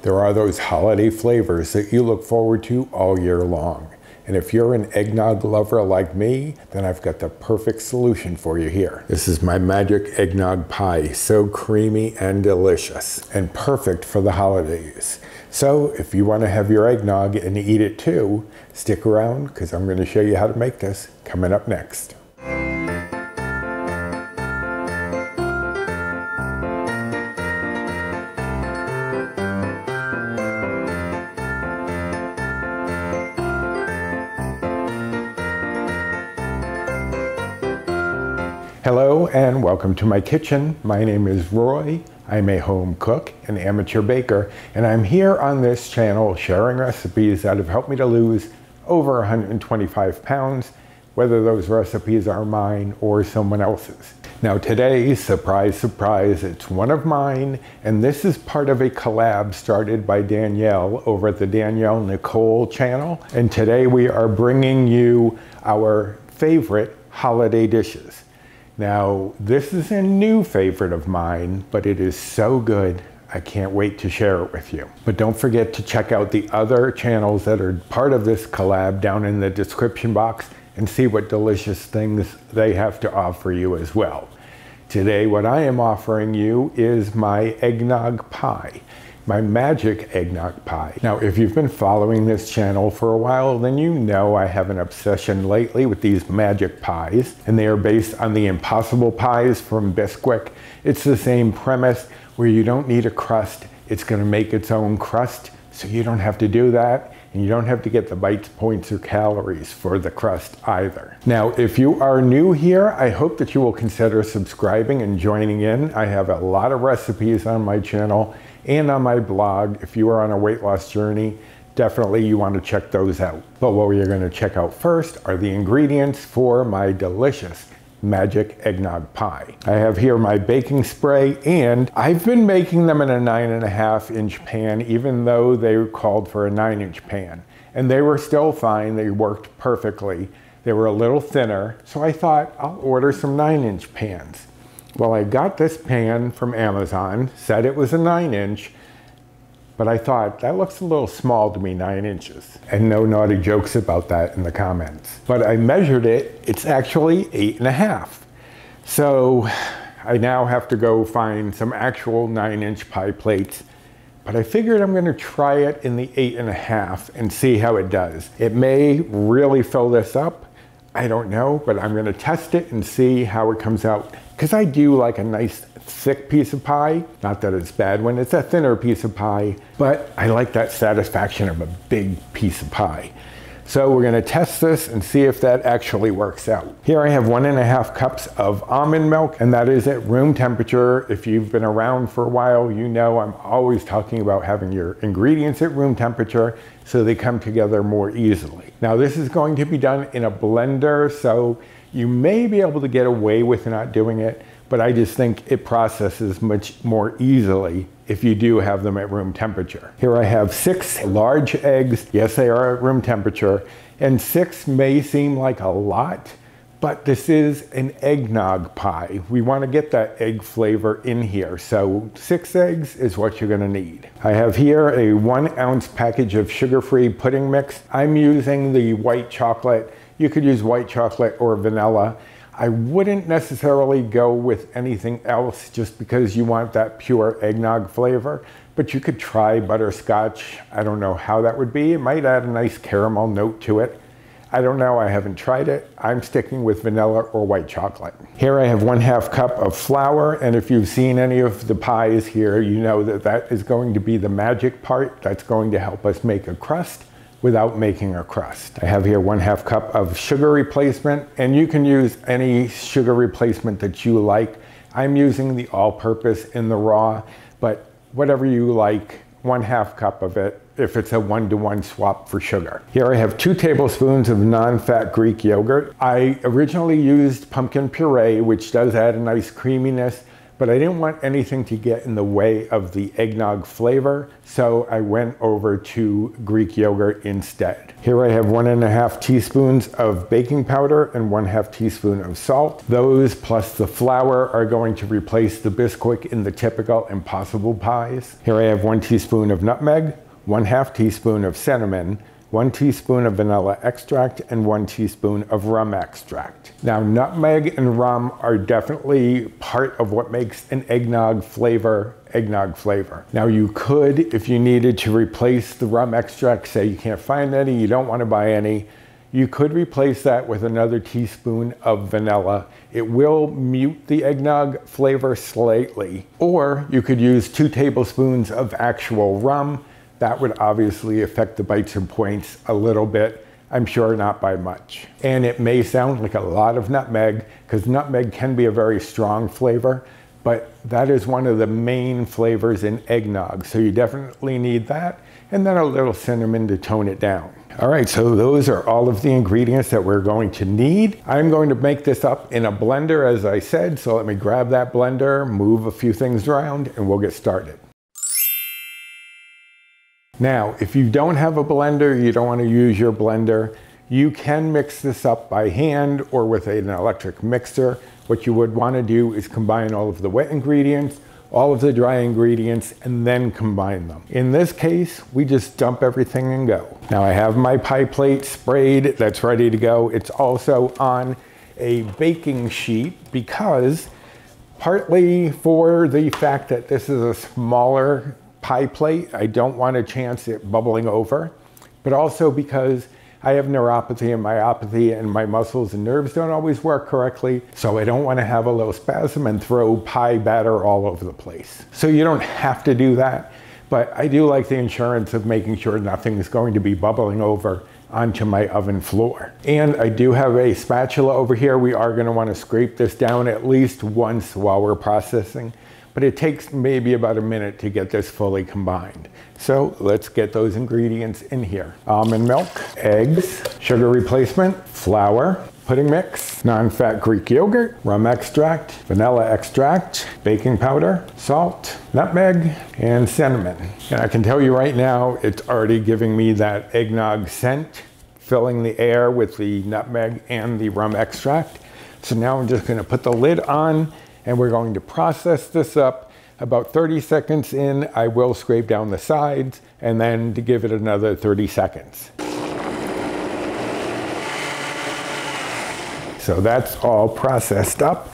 There are those holiday flavors that you look forward to all year long. And if you're an eggnog lover like me, then I've got the perfect solution for you here. This is my magic eggnog pie, so creamy and delicious, and perfect for the holidays. So if you want to have your eggnog and eat it too, stick around because I'm going to show you how to make this coming up next. Hello and welcome to my kitchen. My name is Roy. I'm a home cook and amateur baker, and I'm here on this channel sharing recipes that have helped me to lose over 125 pounds, whether those recipes are mine or someone else's. Now today, surprise, surprise, it's one of mine, and this is part of a collab started by Danielle over at the Danielle Nicole channel. And today we are bringing you our favorite holiday dishes. Now, this is a new favorite of mine, but it is so good, I can't wait to share it with you. But don't forget to check out the other channels that are part of this collab down in the description box and see what delicious things they have to offer you as well. Today, what I am offering you is my eggnog pie. My magic eggnog pie. Now, if you've been following this channel for a while, then you know I have an obsession lately with these magic pies, and they are based on the Impossible pies from Bisquick. It's the same premise where you don't need a crust. It's gonna make its own crust, so you don't have to do that, and you don't have to get the bites, points, or calories for the crust either. Now, if you are new here, I hope that you will consider subscribing and joining in. I have a lot of recipes on my channel and on my blog. If you are on a weight loss journey, definitely you want to check those out. But what we're going to check out first are the ingredients for my delicious magic eggnog pie. I have here my baking spray, and I've been making them in a 9.5-inch pan, even though they called for a 9-inch pan. And they were still fine, they worked perfectly. They were a little thinner, so I thought I'll order some 9-inch pans. Well, I got this pan from Amazon, said it was a 9-inch, but I thought that looks a little small to me, 9 inches. And no naughty jokes about that in the comments. But I measured it, it's actually 8.5. So I now have to go find some actual 9-inch pie plates, but I figured I'm gonna try it in the 8.5 and see how it does. It may really fill this up, I don't know, but I'm gonna test it and see how it comes out. Because I do like a nice thick piece of pie. Not that it's bad when it's a thinner piece of pie, but I like that satisfaction of a big piece of pie. So we're gonna test this and see if that actually works out. Here I have 1.5 cups of almond milk, and that is at room temperature. If you've been around for a while, you know I'm always talking about having your ingredients at room temperature so they come together more easily. Now this is going to be done in a blender, so you may be able to get away with not doing it, but I just think it processes much more easily if you do have them at room temperature. Here I have 6 large eggs. Yes, they are at room temperature, and 6 may seem like a lot, but this is an eggnog pie. We want to get that egg flavor in here, so 6 eggs is what you're gonna need. I have here a 1 ounce package of sugar-free pudding mix. I'm using the white chocolate. You could use white chocolate or vanilla. I wouldn't necessarily go with anything else just because you want that pure eggnog flavor, but you could try butterscotch. I don't know how that would be. It might add a nice caramel note to it. I don't know, I haven't tried it. I'm sticking with vanilla or white chocolate. Here I have 1/2 cup of flour, and if you've seen any of the pies here, you know that that is going to be the magic part that's going to help us make a crust without making a crust. I have here 1/2 cup of sugar replacement, and you can use any sugar replacement that you like. I'm using the all-purpose in the raw, but whatever you like, 1/2 cup of it if it's a 1-to-1 swap for sugar. Here I have 2 tablespoons of non-fat Greek yogurt. I originally used pumpkin puree, which does add a nice creaminess, but I didn't want anything to get in the way of the eggnog flavor, so I went over to Greek yogurt instead. Here I have 1½ teaspoons of baking powder and 1/2 teaspoon of salt. Those plus the flour are going to replace the Bisquick in the typical Impossible pies. Here I have 1 teaspoon of nutmeg, 1/2 teaspoon of cinnamon, 1 teaspoon of vanilla extract, and 1 teaspoon of rum extract. Now, nutmeg and rum are definitely part of what makes an eggnog flavor. Now, you could, if you needed to replace the rum extract, say you can't find any, you don't want to buy any, you could replace that with another teaspoon of vanilla. It will mute the eggnog flavor slightly. Or you could use 2 tablespoons of actual rum. That would obviously affect the bites and points a little bit. I'm sure not by much. And it may sound like a lot of nutmeg, because nutmeg can be a very strong flavor, but that is one of the main flavors in eggnog. So you definitely need that, and then a little cinnamon to tone it down. All right, so those are all of the ingredients that we're going to need. I'm going to make this up in a blender, as I said, so let me grab that blender, move a few things around, and we'll get started. Now, if you don't have a blender, you don't want to use your blender, you can mix this up by hand or with an electric mixer. What you would want to do is combine all of the wet ingredients, all of the dry ingredients, and then combine them. In this case, we just dump everything and go. Now I have my pie plate sprayed, that's ready to go. It's also on a baking sheet because partly for the fact that this is a smaller pie plate, I don't want a chance at bubbling over, but also because I have neuropathy and myopathy and my muscles and nerves don't always work correctly, so I don't want to have a little spasm and throw pie batter all over the place. So you don't have to do that, but I do like the insurance of making sure nothing is going to be bubbling over onto my oven floor. And I do have a spatula over here. We are going to want to scrape this down at least once while we're processing, but it takes maybe about a minute to get this fully combined. So let's get those ingredients in here. Almond milk, eggs, sugar replacement, flour, pudding mix, non-fat Greek yogurt, rum extract, vanilla extract, baking powder, salt, nutmeg, and cinnamon. And I can tell you right now, it's already giving me that eggnog scent, filling the air with the nutmeg and the rum extract. So now I'm just gonna put the lid on and we're going to process this up. About 30 seconds in, I will scrape down the sides and then to give it another 30 seconds. So that's all processed up.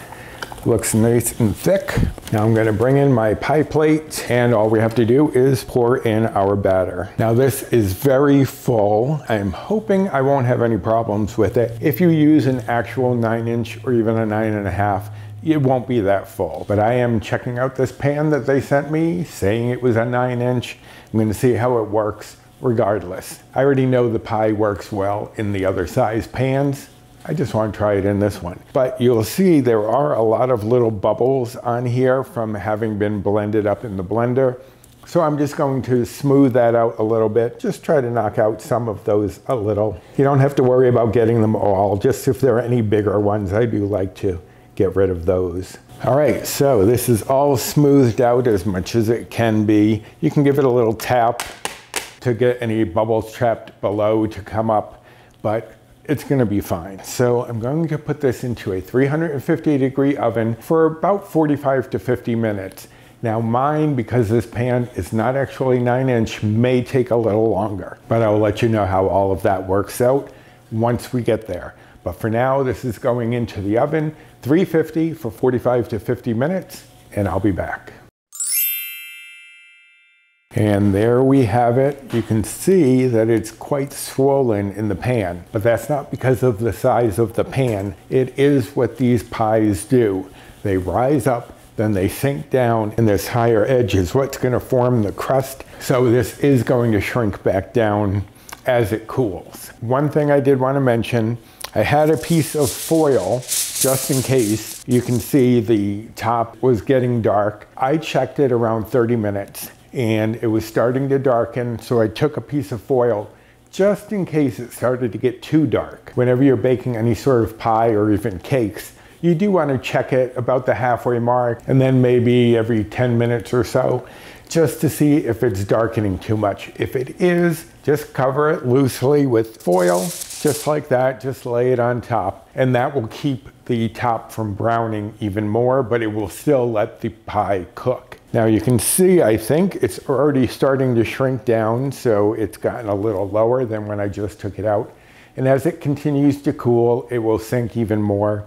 Looks nice and thick. Now I'm gonna bring in my pie plate and all we have to do is pour in our batter. Now this is very full. I'm hoping I won't have any problems with it. If you use an actual 9-inch or even a 9.5, it won't be that full. But I am checking out this pan that they sent me, saying it was a 9-inch. I'm gonna see how it works regardless. I already know the pie works well in the other size pans. I just want to try it in this one. But you'll see there are a lot of little bubbles on here from having been blended up in the blender. So I'm just going to smooth that out a little bit. Just try to knock out some of those a little. You don't have to worry about getting them all. Just if there are any bigger ones, I do like to get rid of those. All right, so this is all smoothed out as much as it can be. You can give it a little tap to get any bubbles trapped below to come up, but it's gonna be fine. So I'm going to put this into a 350-degree oven for about 45 to 50 minutes. Now mine, because this pan is not actually 9-inch, may take a little longer, but I'll let you know how all of that works out once we get there. But for now, this is going into the oven, 350 for 45 to 50 minutes, and I'll be back. And there we have it. You can see that it's quite swollen in the pan, but that's not because of the size of the pan. It is what these pies do. They rise up, then they sink down, and this higher edge is what's going to form the crust. So this is going to shrink back down as it cools. One thing I did want to mention, I had a piece of foil just in case. You can see the top was getting dark. I checked it around 30 minutes. And it was starting to darken, so I took a piece of foil just in case it started to get too dark. Whenever you're baking any sort of pie or even cakes, you do want to check it about the halfway mark, and then maybe every 10 minutes or so, just to see if it's darkening too much. If it is, just cover it loosely with foil, just like that. Just lay it on top, and that will keep the top from browning even more, but it will still let the pie cook. Now you can see, I think it's already starting to shrink down, so it's gotten a little lower than when I just took it out. And as it continues to cool, it will sink even more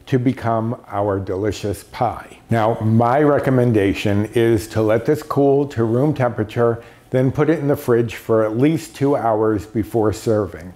to become our delicious pie. Now, my recommendation is to let this cool to room temperature, then put it in the fridge for at least 2 hours before serving.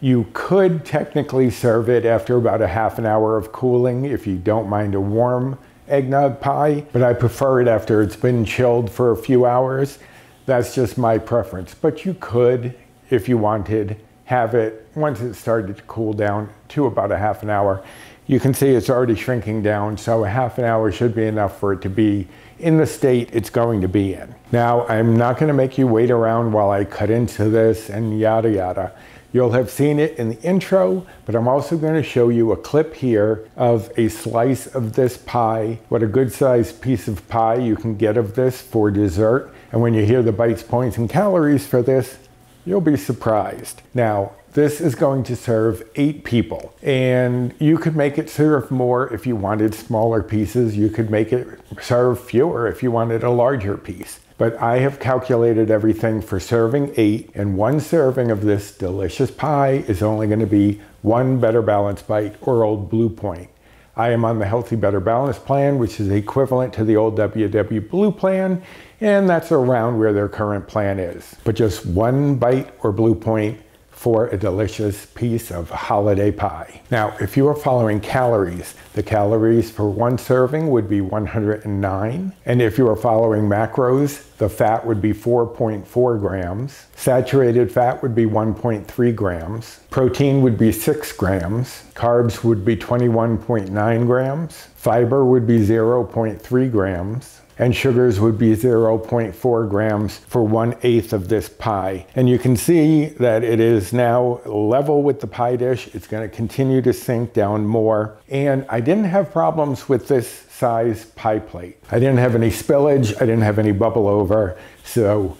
You could technically serve it after about a half an hour of cooling if you don't mind a warm eggnog pie, but I prefer it after it's been chilled for a few hours. That's just my preference, but you could, if you wanted, have it once it started to cool down to about a half an hour. You can see it's already shrinking down, so a half an hour should be enough for it to be in the state it's going to be in. Now, I'm not going to make you wait around while I cut into this and yada yada. You'll have seen it in the intro, but I'm also going to show you a clip here of a slice of this pie, what a good sized piece of pie you can get of this for dessert. And when you hear the bites, points, and calories for this, you'll be surprised. Now, this is going to serve 8 people, and you could make it serve more if you wanted smaller pieces. You could make it serve fewer if you wanted a larger piece. But I have calculated everything for serving 8, and 1 serving of this delicious pie is only going to be 1 Better Balance Bite or Old Blue Point. I am on the Healthy Better Balance plan, which is equivalent to the old WW Blue plan, and that's around where their current plan is. But just 1 bite or Blue Point for a delicious piece of holiday pie. Now, if you are following calories, the calories for 1 serving would be 109. And if you are following macros, the fat would be 4.4 grams. Saturated fat would be 1.3 grams. Protein would be 6 grams. Carbs would be 21.9 grams. Fiber would be 0.3 grams. And sugars would be 0.4 grams for 1/8 of this pie. And you can see that it is now level with the pie dish. It's going to continue to sink down more. And I didn't have problems with this size pie plate. I didn't have any spillage. I didn't have any bubble over. So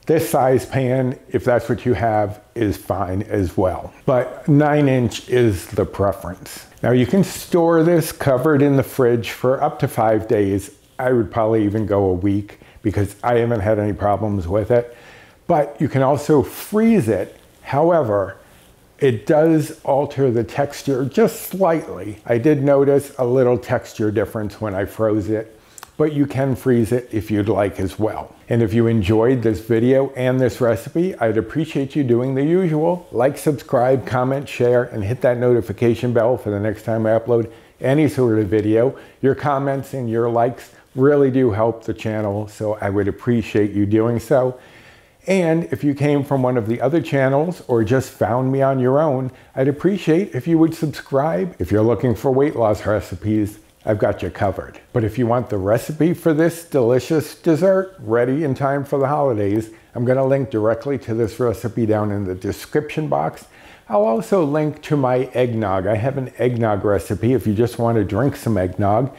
this size pan, if that's what you have, is fine as well. But 9-inch is the preference. Now you can store this covered in the fridge for up to 5 days. I would probably even go a week because I haven't had any problems with it. But you can also freeze it. However, it does alter the texture just slightly. I did notice a little texture difference when I froze it, but you can freeze it if you'd like as well. And if you enjoyed this video and this recipe, I'd appreciate you doing the usual. Like, subscribe, comment, share, and hit that notification bell for the next time I upload any sort of video. Your comments and your likes really do help the channel, so I would appreciate you doing so. And if you came from one of the other channels or just found me on your own, I'd appreciate if you would subscribe. If you're looking for weight loss recipes, I've got you covered. But if you want the recipe for this delicious dessert ready in time for the holidays, I'm going to link directly to this recipe down in the description box. I'll also link to my eggnog. I have an eggnog recipe if you just want to drink some eggnog.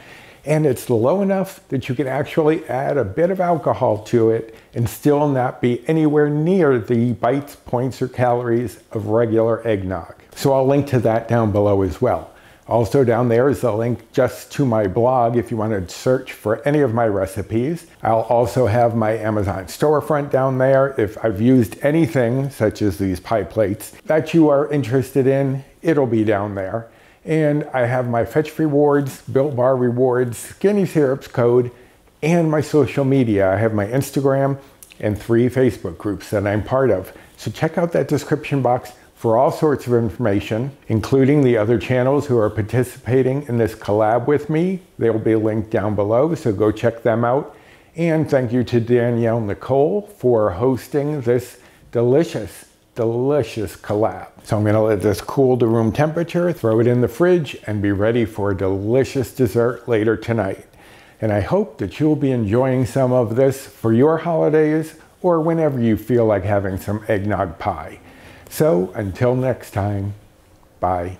And it's low enough that you can actually add a bit of alcohol to it and still not be anywhere near the bites, points, or calories of regular eggnog. So I'll link to that down below as well. Also down there is a link just to my blog if you want to search for any of my recipes. I'll also have my Amazon storefront down there. If I've used anything, such as these pie plates, that you are interested in, it'll be down there. And I have my Fetch Rewards, Built Bar Rewards, Skinny Syrups code, and my social media. I have my Instagram and 3 Facebook groups that I'm part of. So check out that description box for all sorts of information, including the other channels who are participating in this collab with me. They'll be linked down below, so go check them out. And thank you to Danielle Nicole for hosting this delicious collab. So I'm gonna let this cool to room temperature, throw it in the fridge, and be ready for a delicious dessert later tonight. And I hope that you'll be enjoying some of this for your holidays or whenever you feel like having some eggnog pie. So until next time, bye.